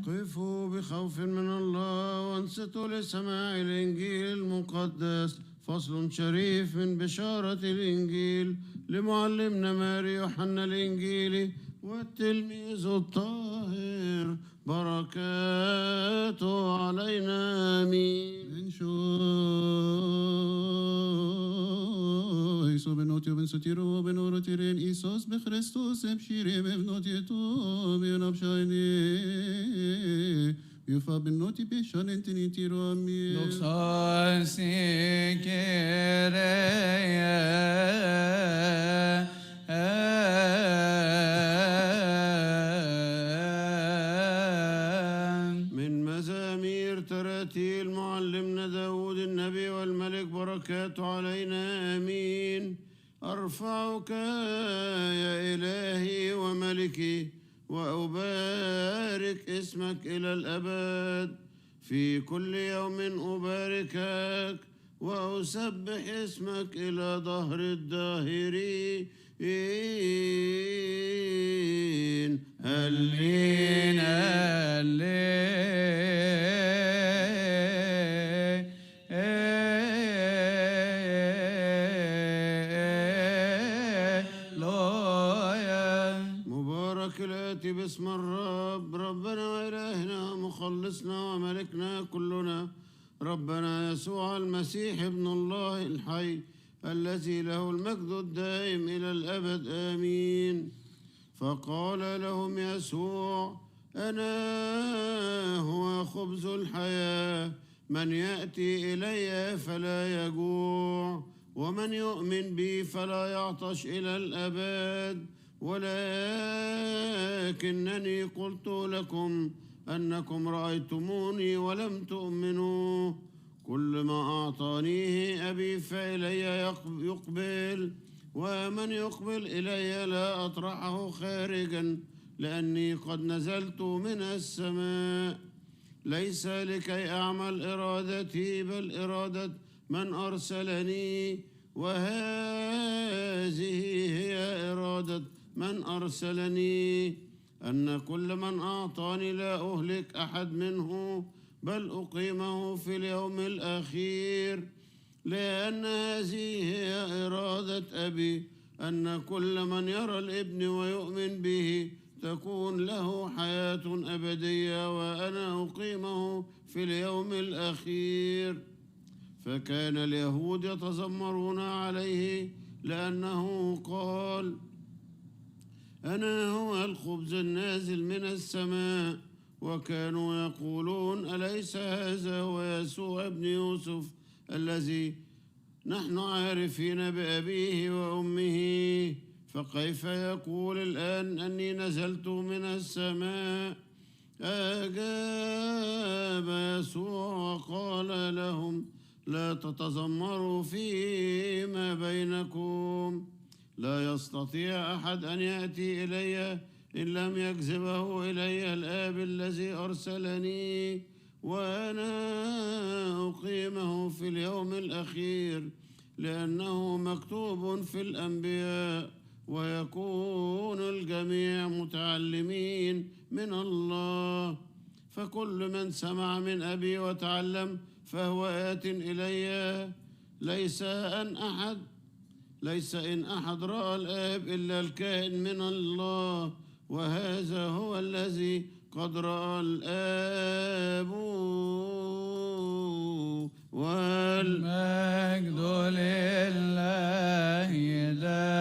قفوا بخوف من الله وانصتوا لسماع الإنجيل المقدس. فصل شريف من بشارة الإنجيل لمعلمنا ماري يوحنا الإنجيلي والتلميذ الطاهر، بركاته علينا آمين. Iso benotio bensotiro benorotiren Isos be Christus ebshire bevnotieto benabshayne Yufa benoti beshan entinitiro amin. Doxan من مزامير تراتيل معلمنا داود النبي والملك، بركاته علينا آمين. أرفعك يا إلهي وملكي وأبارك اسمك إلى الأبد. في كل يوم أباركك وأسبح اسمك إلى دهر الداهرين. هلين مبارك الآتي باسم الرب، ربنا وإلهنا مخلصنا وملكنا كلنا، ربنا يسوع المسيح ابن الله الحي الذي له المجد الدائم إلى الأبد آمين. فقال لهم يسوع: أنا هو خبز الحياة، من يأتي إلي فلا يجوع، ومن يؤمن بي فلا يعطش إلى الأبد. ولكنني قلت لكم أنكم رأيتموني ولم تؤمنوا. كل ما أعطانيه أبي فإلي يقبل، ومن يقبل إلي لا أطرحه خارجا، لأني قد نزلت من السماء ليس لكي أعمل إرادتي بل إرادة من أرسلني. وهذه هي إرادة من أرسلني، أن كل من أعطاني لا أهلك أحد منه بل أقيمه في اليوم الأخير. لأن هذه هي إرادة أبي، أن كل من يرى الابن ويؤمن به تكون له حياة أبدية، وأنا أقيمه في اليوم الأخير. فكان اليهود يتذمرون عليه لأنه قال: أنا هو الخبز النازل من السماء. وكانوا يقولون: أليس هذا هو يسوع ابن يوسف الذي نحن عارفين بأبيه وأمه؟ فكيف يقول الآن أني نزلت من السماء؟ أجاب يسوع وقال لهم: لا تتذمروا فيما بينكم. لا يستطيع أحد أن يأتي إلي إن لم يجذبه إلي الآب الذي أرسلني، وأنا أقيمه في اليوم الأخير. لأنه مكتوب في الأنبياء: ويكون الجميع متعلمين من الله. فكل من سمع من أبي وتعلم فهو آت إلي. ليس إن أحد رأى الآب إلا الكائن من الله، وهذا هو الذي قد رأى الآب. والمجد لله دائما.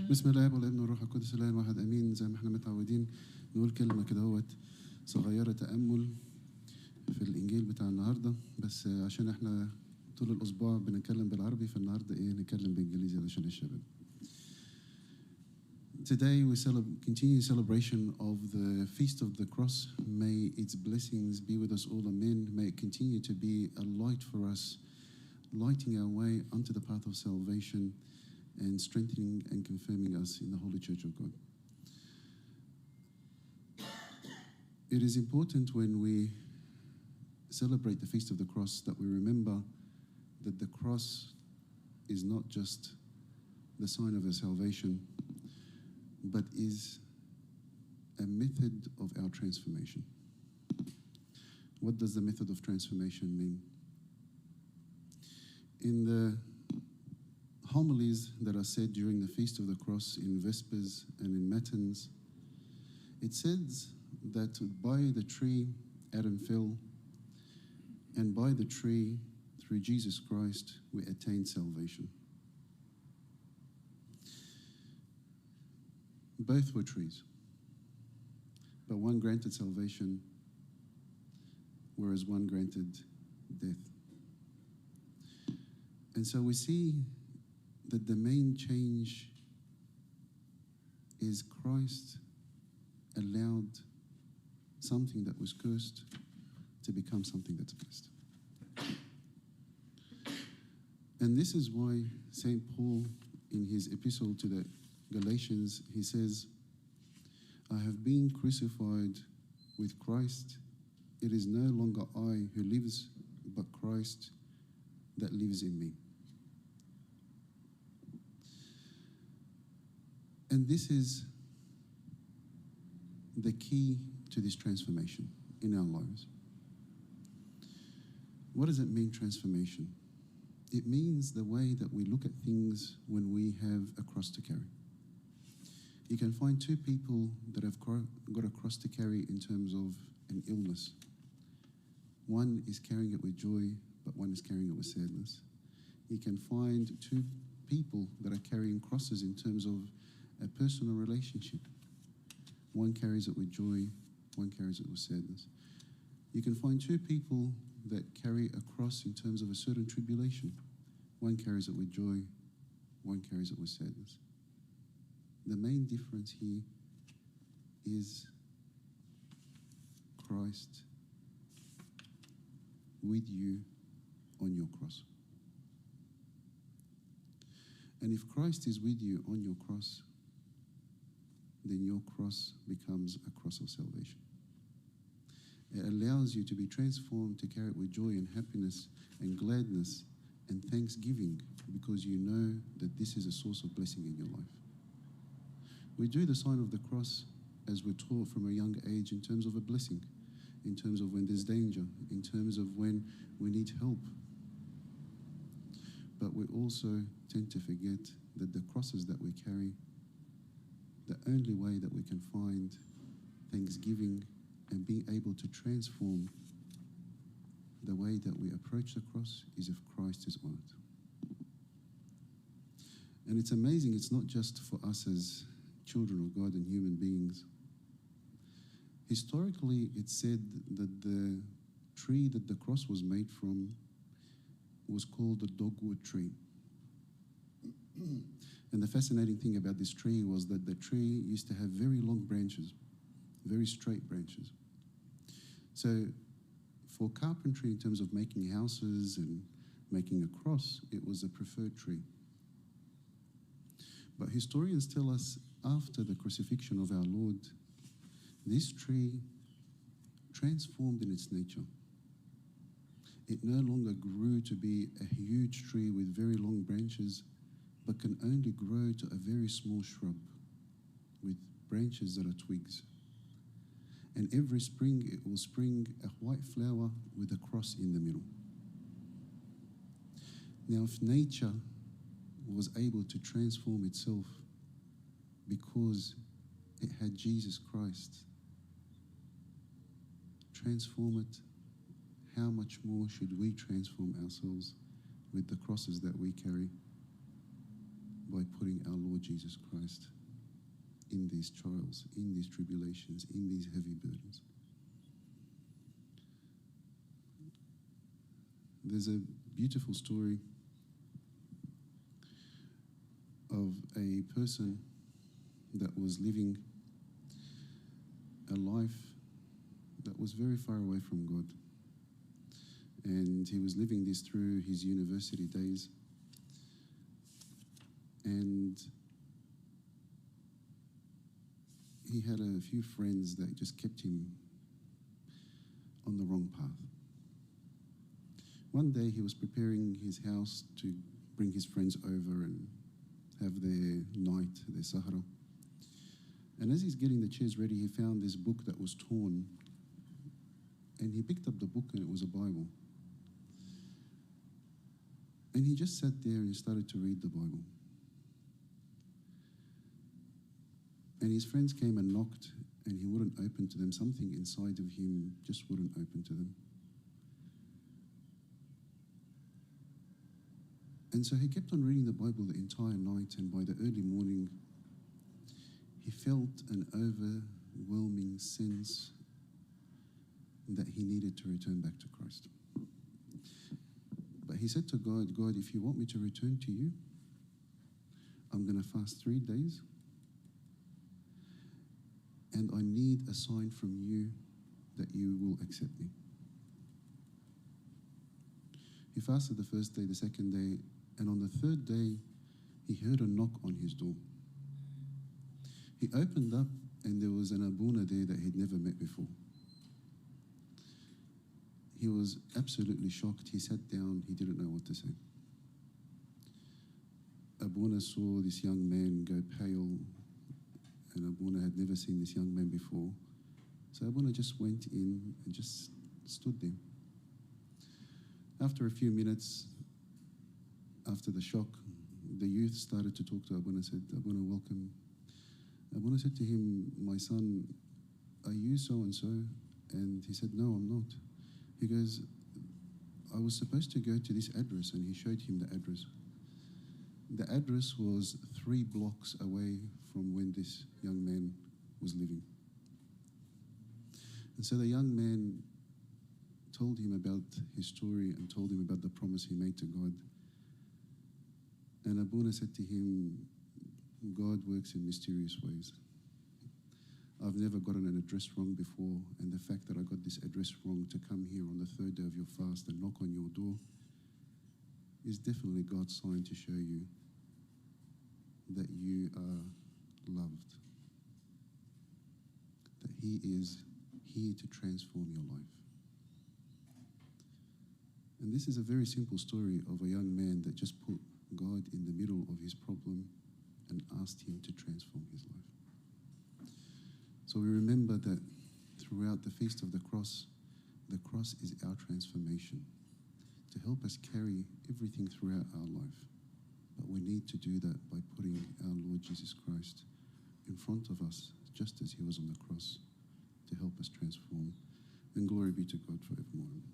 بسم الله والابن والروح القدس الاله الواحد امين. زي ما احنا متعودين نقول كلمه كده هوت صغيره تامل في الانجيل بتاع النهارده، بس عشان احنا طول الاسبوع بنتكلم بالعربي فالنهارده نتكلم بالانجليزي علشان الشباب. Today we continue celebration of the Feast of the Cross. May its blessings be with us all, amen. May it continue to be a light for us, lighting our way onto the path of salvation and strengthening and confirming us in the Holy Church of God. It is important when we celebrate the Feast of the Cross that we remember that the cross is not just the sign of our salvation, but is a method of our transformation. What does the method of transformation mean? In the homilies that are said during the Feast of the Cross in Vespers and in Matins, it says that by the tree Adam fell, and by the tree, through Jesus Christ, we attain salvation. Both were trees, but one granted salvation, whereas one granted death. And so we see that the main change is Christ allowed something that was cursed to become something that's blessed. And this is why St. Paul, in his epistle to the Galatians, he says, I have been crucified with Christ. It is no longer I who lives, but Christ that lives in me. And this is the key to this transformation in our lives. What does it mean, transformation? It means the way that we look at things when we have a cross to carry. You can find two people that have got a cross to carry in terms of an illness. One is carrying it with joy, but one is carrying it with sadness. You can find two people that are carrying crosses in terms of a personal relationship. One carries it with joy, one carries it with sadness. You can find two people that carry a cross in terms of a certain tribulation. One carries it with joy, one carries it with sadness. The main difference here is Christ with you on your cross. And if Christ is with you on your cross, then your cross becomes a cross of salvation. It allows you to be transformed to carry it with joy and happiness and gladness and thanksgiving, because you know that this is a source of blessing in your life. We do the sign of the cross as we're taught from a young age in terms of a blessing, in terms of when there's danger, in terms of when we need help. But we also tend to forget that the crosses that we carry, the only way that we can find thanksgiving and being able to transform the way that we approach the cross is if Christ is on it. And it's amazing, it's not just for us as children of God and human beings. Historically, it's said that the tree that the cross was made from was called the dogwood tree. And the fascinating thing about this tree was that the tree used to have very long branches, very straight branches. So for carpentry, in terms of making houses and making a cross, it was a preferred tree. But historians tell us after the crucifixion of our Lord, this tree transformed in its nature. It no longer grew to be a huge tree with very long branches, but can only grow to a very small shrub with branches that are twigs. And every spring it will spring a white flower with a cross in the middle. Now, if nature was able to transform itself because it had Jesus Christ transform it, how much more should we transform ourselves with the crosses that we carry by putting our Lord Jesus Christ in these trials, in these tribulations, in these heavy burdens? There's a beautiful story of a person that was living a life that was very far away from God. And he was living this through his university days. And he had a few friends that just kept him on the wrong path. One day he was preparing his house to bring his friends over and have their night, their sahara. And as he's getting the chairs ready, he found this book that was torn. And he picked up the book, and it was a Bible. And he just sat there and started to read the Bible. And his friends came and knocked, and he wouldn't open to them. Something inside of him just wouldn't open to them. And so he kept on reading the Bible the entire night, and by the early morning, he felt an overwhelming sense that he needed to return back to Christ. But he said to God, God, if you want me to return to you, I'm going to fast 3 days, and I need a sign from you that you will accept me. He fasted the first day, the second day, and on the third day, he heard a knock on his door. He opened up, and there was an Abuna there that he'd never met before. He was absolutely shocked. He sat down. He didn't know what to say. Abuna saw this young man go pale, and Abuna had never seen this young man before. So Abuna just went in and just stood there. After a few minutes, after the shock, the youth started to talk to Abuna, said, Abuna, welcome. Abuna said to him, my son, are you so-and-so? And he said, no, I'm not. He goes, I was supposed to go to this address, and he showed him the address. The address was 3 blocks away from when this young man was living. And so the young man told him about his story and told him about the promise he made to God. And Abuna said to him, God works in mysterious ways. I've never gotten an address wrong before, and the fact that I got this address wrong to come here on the 3rd day of your fast and knock on your door is definitely God's sign to show you that you are loved, that He is here to transform your life. And this is a very simple story of a young man that just put God in the middle of his problem and asked Him to transform his life. So we remember that throughout the Feast of the Cross is our transformation to help us carry everything throughout our life. But we need to do that by putting our Lord Jesus Christ in front of us, just as He was on the cross, to help us transform. And glory be to God forevermore.